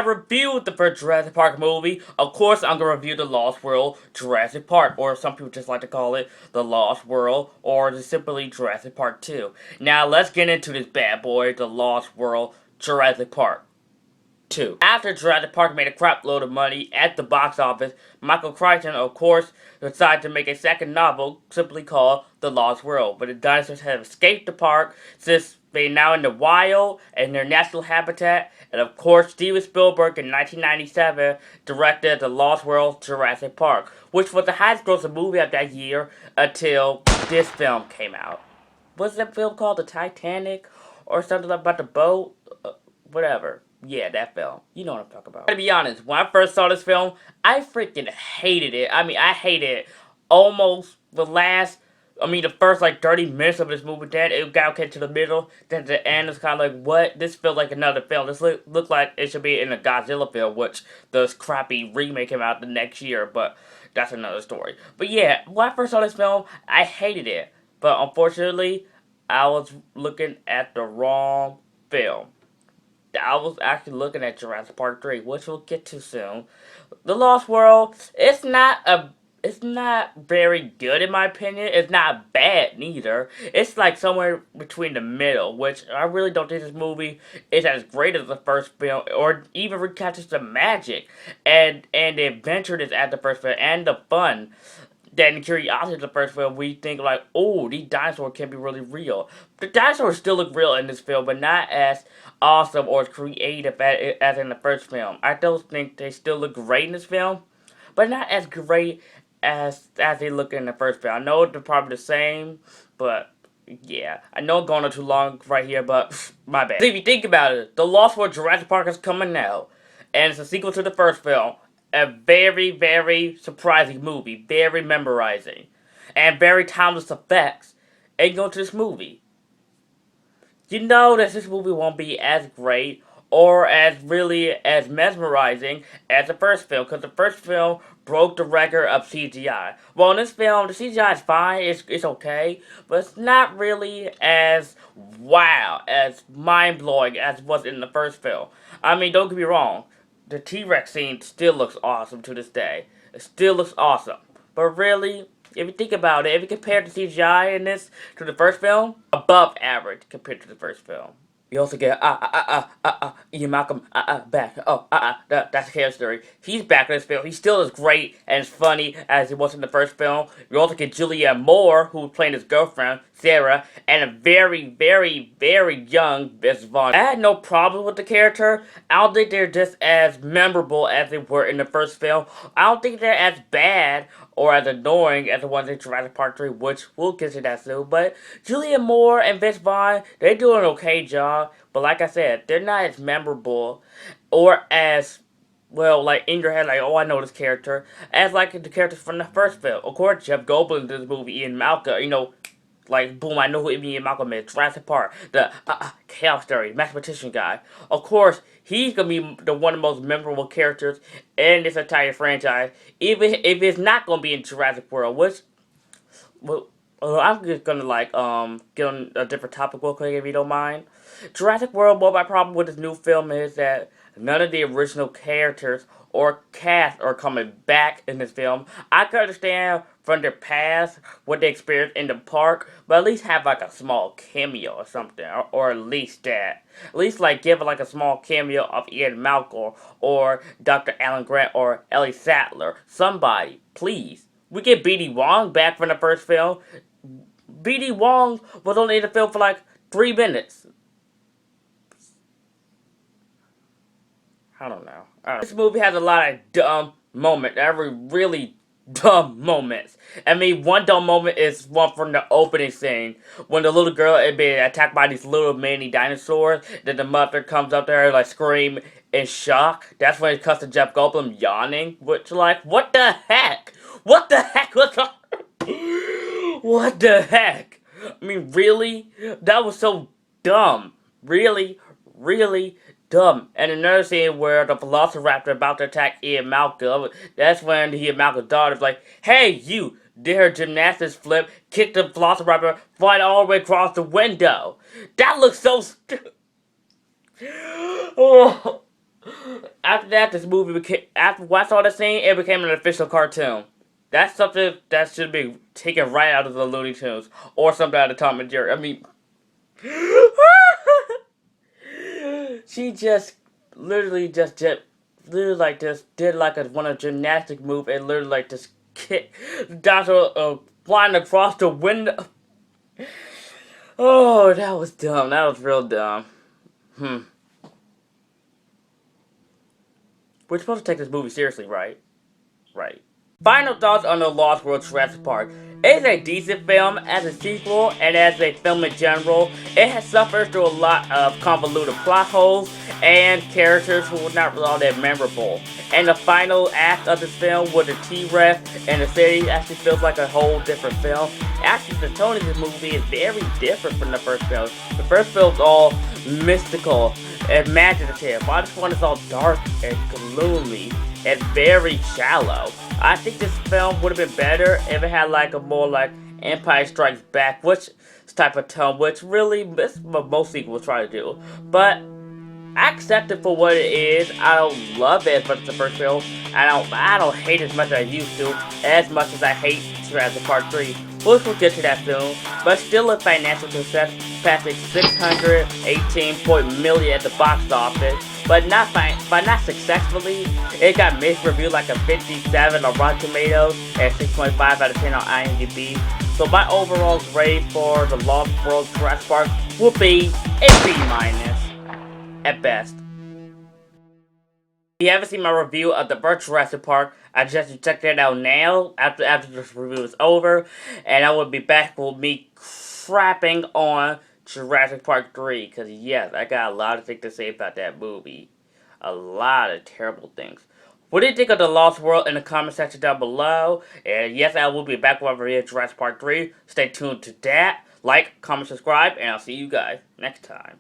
reviewed the first Jurassic Park movie, of course I'm gonna review the Lost World Jurassic Park, or some people just like to call it the Lost World, or just simply Jurassic Park 2. Now let's get into this bad boy, the Lost World Jurassic Park 2. After Jurassic Park made a crap load of money at the box office, Michael Crichton, of course, decided to make a second novel simply called The Lost World. But the dinosaurs have escaped the park since they're now in the wild and their natural habitat. And of course, Steven Spielberg in 1997 directed The Lost World Jurassic Park, which was the highest grossing movie of that year until this film came out. What's that film called? The Titanic? Or something about the boat? Whatever. Yeah, that film. You know what I'm talking about. To be honest, when I first saw this film, I freaking hated it. I mean, I hated almost the first like 30 minutes of this movie. Then it got okay to the middle. Then the end is kind of like, what? This feels like another film. This look like it should be in a Godzilla film, which this crappy remake came out the next year. But that's another story. But yeah, when I first saw this film, I hated it. But unfortunately, I was looking at the wrong film. I was actually looking at Jurassic Park 3, which we'll get to soon. The Lost World, it's not very good in my opinion. It's not bad neither. It's like somewhere between the middle, which I really don't think this movie is as great as the first film, or even recaptures the magic and the adventure that's at the first film and the fun. Then the curiosity of the first film, we think like, oh, these dinosaurs can be really real. The dinosaurs still look real in this film, but not as awesome or as creative as in the first film. I still think they still look great in this film, but not as great as they look in the first film. I know they're probably the same, but yeah. I know I'm going on too long right here, but my bad. If you think about it, The Lost World Jurassic Park is coming out, and it's a sequel to the first film. A very, very surprising movie, very memorizing, and very timeless effects. And go to this movie. You know that this movie won't be as great or as mesmerizing as the first film, because the first film broke the record of CGI. Well, in this film, the CGI is fine, it's okay, but it's not really as wow, as mind-blowing as it was in the first film. I mean, don't get me wrong. The T-Rex scene still looks awesome to this day. It still looks awesome. But really, if you think about it, if you compare the CGI in this to the first film, above average compared to the first film. You also get Ian Malcolm back. Oh, that's a chaos story. He's back in this film. He still is great and as funny as he was in the first film. You also get Julianne Moore, who's playing his girlfriend, Sarah, and a very, very, very young Vince Vaughn. I had no problem with the character. I don't think they're just as memorable as they were in the first film. I don't think they're as bad or as annoying as the ones in Jurassic Park 3, which we'll get to that soon. But Julianne Moore and Vince Vaughn, they do an okay job. But like I said, they're not as memorable or as, well, like in your head, like, oh, I know this character, as like the characters from the first film. Of course, Jeff Goldblum did this movie, Ian Malcolm, like, boom, I know who Ian Malcolm is. Jurassic Park, the chaos theory, mathematician guy. Of course, he's gonna be one of the most memorable characters in this entire franchise. Even if it's not gonna be in Jurassic World, which, well, I'm just gonna get on a different topic real quick if you don't mind. Jurassic World, well, my problem with this new film is that none of the original characters or cast are coming back in this film. I can understand from their past what they experienced in the park, but at least have like a small cameo or something, or at least that. At least like give like a small cameo of Ian Malcolm or Dr. Alan Grant or Ellie Sattler. Somebody, please. We get B.D. Wong back from the first film. B.D. Wong was only in the film for like 3 minutes. I don't know. This movie has a lot of dumb moments. Really dumb moments. I mean, one dumb moment is one from the opening scene. When the little girl is being attacked by these little mini dinosaurs. Then the mother comes up to her like scream in shock. That's when it cuts to Jeff Goldblum yawning. Which like, what the heck? What the heck? What the heck? I mean, really? That was so dumb. Really, really dumb. And another scene where the Velociraptor about to attack Ian Malcolm. That's when Ian Malcolm's daughter's like, hey, you! Did her gymnastics flip, kick the Velociraptor, fly all the way across the window. That looks so oh. After that, this movie became. After I saw the scene, it became an official cartoon. That's something that should be taken right out of the Looney Tunes or something out of Tom and Jerry. I mean, she just literally just did, literally like just did like a one of gymnastic move and literally like just kick Dinosaur flying across the window. Oh, that was dumb. That was real dumb. Hmm. We're supposed to take this movie seriously, right? Right. Final thoughts on The Lost World Jurassic Park. It is a decent film as a sequel and as a film in general. It has suffered through a lot of convoluted plot holes and characters who were not all that memorable. And the final act of this film with the T-Rex and the city actually feels like a whole different film. Actually, the tone of this movie is very different from the first film. The first film is all mystical and imaginative, while this one is all dark and gloomy and very shallow. I think this film would have been better if it had like a more like Empire Strikes Back, which type of tone, which really this is what most sequels try to do. But I accept it for what it is. I don't love it as much as the first film. I don't hate it as much as I used to, as much as I hate Jurassic Park 3. Which we'll get to that soon. But still a financial success, passing 618 million at the box office. But not successfully. It got mixed review like a 57 on Rotten Tomatoes and 6.5 out of 10 on IMDb. So my overall grade for The Lost World Jurassic Park will be a B- at best. If you haven't seen my review of the first Jurassic Park, I suggest you check that out now after this review is over, and I will be back with me crapping on Jurassic Park 3, because yes, I got a lot of things to say about that movie. A lot of terrible things. What do you think of The Lost World in the comment section down below? And yes, I will be back with a review of Jurassic Park 3. Stay tuned to that. Like, comment, subscribe, and I'll see you guys next time.